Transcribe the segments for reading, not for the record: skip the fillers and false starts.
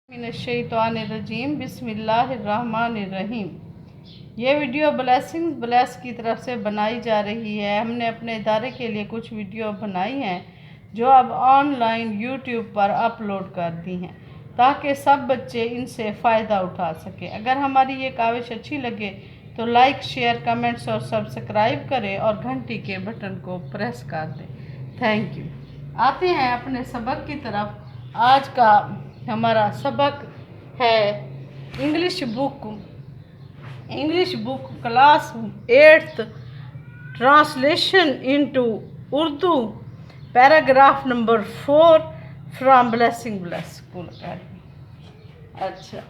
मिनश्शैतानिर्रजीम बिस्मिल्लाहिर्रहमानिर्रहीम। ये video bless की तरफ से बनाई जा रही है। हमने अपने इदारे के लिए कुछ वीडियो बनाई हैं जो अब ऑनलाइन यूट्यूब पर अपलोड कर दी हैं ताकि सब बच्चे इनसे फ़ायदा उठा सकें। अगर हमारी ये काविश अच्छी लगे तो लाइक, शेयर, कमेंट्स और सब्सक्राइब करें और घंटी के बटन को प्रेस कर दें। Thank you. आते हैं अपने सबक की तरफ। आज का हमारा सबक है English book class 8th translation into Urdu paragraph number 4 from blessing school academy. अच्छा,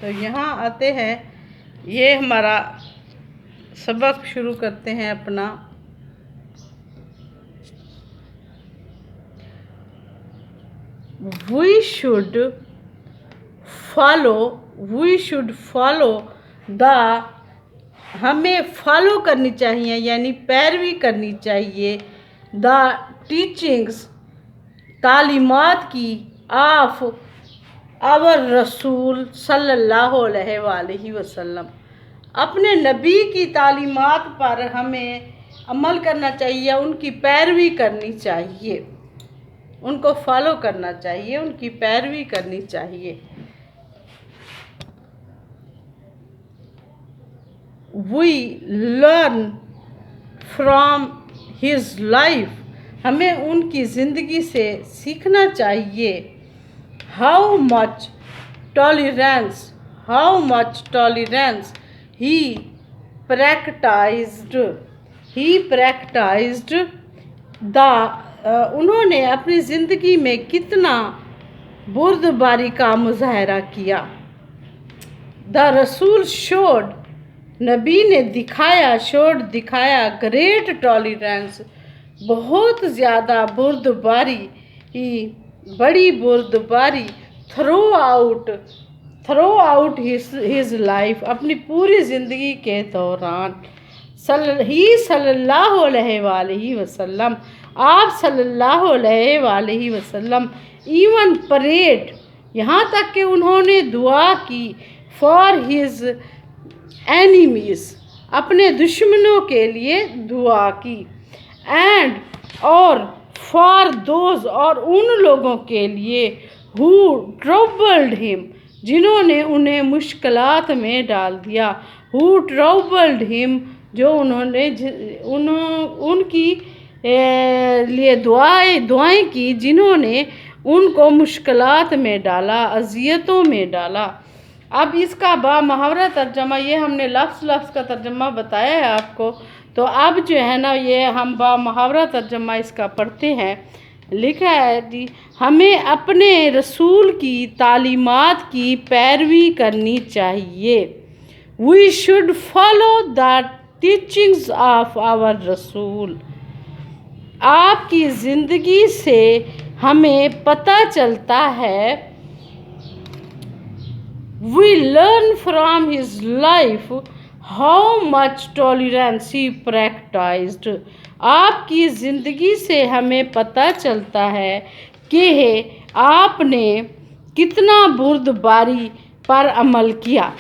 तो यहाँ आते हैं, ये हमारा सबक शुरू करते हैं अपना। we should follow the, हमें फॉलो करनी चाहिए यानी पैरवी करनी चाहिए द टीचिंग्स, तालीमात की ऑफ आवर रसूल सल्लल्लाहु अलैहि वसल्लम। अपने नबी की तालीमात पर हमें अमल करना चाहिए, उनकी पैरवी करनी चाहिए, उनको फॉलो करना चाहिए, उनकी पैरवी करनी चाहिए। We learn from his life, हमें उनकी ज़िंदगी से सीखना चाहिए। How much tolerance he practiced the, उन्होंने अपनी ज़िंदगी में कितना बुर्दबारी का मुजाहरा किया। द रसूल शोड, नबी ने दिखाया ग्रेट टॉलरेंस, बहुत ज़्यादा बुर्दबारी, बड़ी बुर्दबारी थ्रू आउट हिज लाइफ, अपनी पूरी ज़िंदगी के दौरान। सल्लल्लाहु अलैहि वसल्लम, आप सल्लल्लाहु अलैहि वसल्लम इवन परेड, यहाँ तक कि उन्होंने दुआ की फॉर हिज एनिमीज, अपने दुश्मनों के लिए दुआ की। एंड और फॉर दोज, और उन लोगों के लिए हु ट्रबल्ड हिम, जिन्होंने उन्हें मुश्किलात में डाल दिया। हु ट्रबल्ड हिम, जो उनकी लिए दुआएं की, जिन्होंने उनको मुश्किलात में डाला, अज़ियतों में डाला। अब इसका मुहावरा तर्जमा, ये हमने लफ्ज़ का तर्जमा बताया है आपको, तो अब जो है ना, ये हम मुहावरा तर्जमा इसका पढ़ते हैं। लिखा है जी, हमें अपने रसूल की तालीमात की पैरवी करनी चाहिए। We should follow the teachings of our रसूल, आपकी ज़िंदगी से हमें पता चलता है। We learn from his life how much tolerance he practiced, आपकी ज़िंदगी से हमें पता चलता है कि आपने कितना बुर्दबारी पर अमल किया।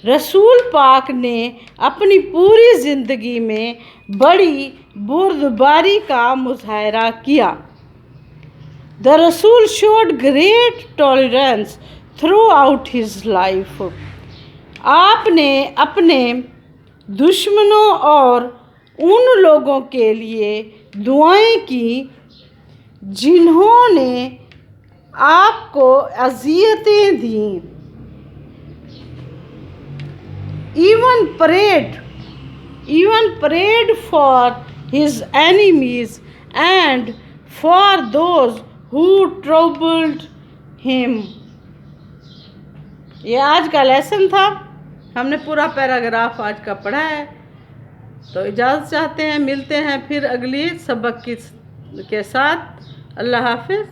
रसूल पाक ने अपनी पूरी ज़िंदगी में बड़ी बुर्दबारी का मुजाहरा किया। द रसूल showed great tolerance through out his life, आपने अपने दुश्मनों और उन लोगों के लिए दुआएं की जिन्होंने आपको अज़ियतें दी। even prayed for his enemies and for those who troubled him। ये आज का लेसन था, हमने पूरा पैराग्राफ आज का पढ़ा है। तो इजाज़त चाहते हैं, मिलते हैं फिर अगली सबक के साथ। अल्लाह हाफ़िज़।